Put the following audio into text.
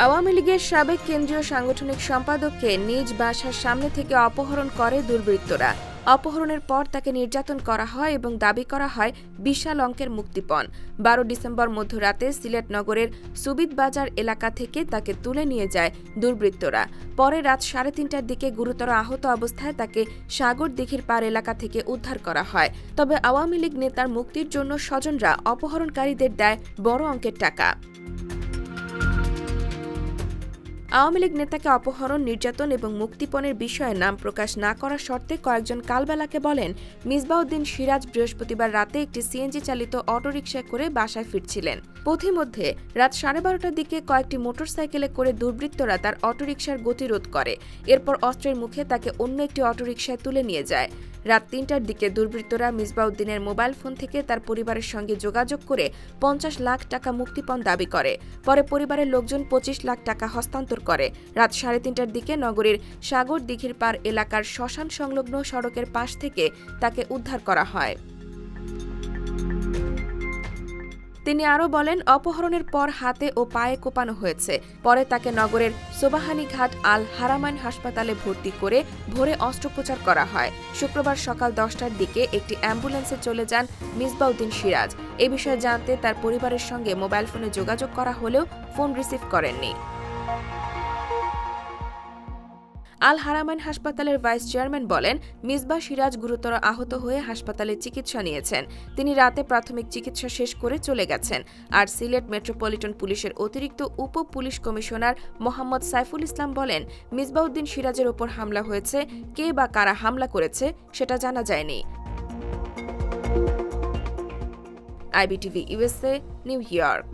আওয়ামী লীগের সাবেক কেন্দ্রীয় সাংগঠনিক সম্পাদককে নিজ বাসার সামনে থেকে অপহরণ করে দুর্বৃত্তরা। অপহরণের পর তাকে নির্যাতন করা হয় এবং দাবি করা হয় বিশাল অঙ্কের মুক্তিপণ। ১২ ডিসেম্বর মধ্যরাতে সিলেট নগরের সুবিদ বাজার এলাকা থেকে তাকে তুলে নিয়ে যায় দুর্বৃত্তরা। পরে রাত ৩:৩০টার দিকে গুরুতর আহত অবস্থায় তাকে সাগর দিঘির পাড় এলাকা থেকে উদ্ধার করা হয়। তবে আওয়ামী লীগ নেতার মুক্তির জন্য স্বজনরা অপহরণকারীদের দেয় বড় অঙ্কের টাকা। আওয়ামী লীগ নেতাকে অপহরণ, নির্যাতন এবং মুক্তিপণের বিষয়ে নাম প্রকাশ না করার শর্তে কয়েকজন কালবেলাকে বলেন, মিসবাউদ্দিন সিরাজ বৃহস্পতিবার রাতে একটি সিএনজি চালিত অটোরিকশায় করে বাসায় ফিরছিলেন। পথিমধ্যে রাত 12:30টার দিকে কয়েকটি মোটরসাইকেলে করে দুর্বৃত্তরা তার অটোরিকশার গতিরোধ করে। এরপর অস্ত্রের মুখে তাকে অন্য একটি অটোরিকশায় তুলে নিয়ে যায়। রাত ৩টার দিকে দুর্বৃত্তরা মিসবাউদ্দিনের মোবাইল ফোন থেকে তার পরিবারের সঙ্গে যোগাযোগ করে ৫০ লাখ টাকা মুক্তিপণ দাবি করে। পরে পরিবারের লোকজন ২৫ লাখ টাকা হস্তান্তর করে। রাত ৩:৩০টার দিকে নগরীর সাগর দিঘির পাড় এলাকার শ্মশান সংলগ্ন সড়কের পাশ থেকে তাকে উদ্ধার করা হয়। তিনি আরও বলেন, অপহরণের পর হাতে ও পায়ে কোপানো হয়েছে। পরে তাকে নগরের সোবাহানীঘাট আল হারামাইন হাসপাতালে ভর্তি করে ভোরে অস্ত্রোপচার করা হয়। শুক্রবার সকাল 10টার দিকে একটি অ্যাম্বুলেন্সে চলে যান মিসবাউদ্দিন সিরাজ। এ বিষয়ে জানতে তার পরিবারের সঙ্গে মোবাইল ফোনে যোগাযোগ করা হলেও ফোন রিসিভ করেননি। আল হারামাইন হাসপাতালের ভাইস চেয়ারম্যান বলেন, মিসবাহ সিরাজ গুরুতর আহত হয়ে হাসপাতালে চিকিৎসা নিয়েছেন। তিনি রাতে প্রাথমিক চিকিৎসা শেষ করে চলে গেছেন। আর সিলেট মেট্রোপলিটন পুলিশের অতিরিক্ত উপ পুলিশ কমিশনার মোহাম্মদ সাইফুল ইসলাম বলেন, মিসবাউদ্দিন সিরাজের ওপর হামলা হয়েছে, কে বা কারা হামলা করেছে সেটা জানা যায়নি। IBTV USA, new York.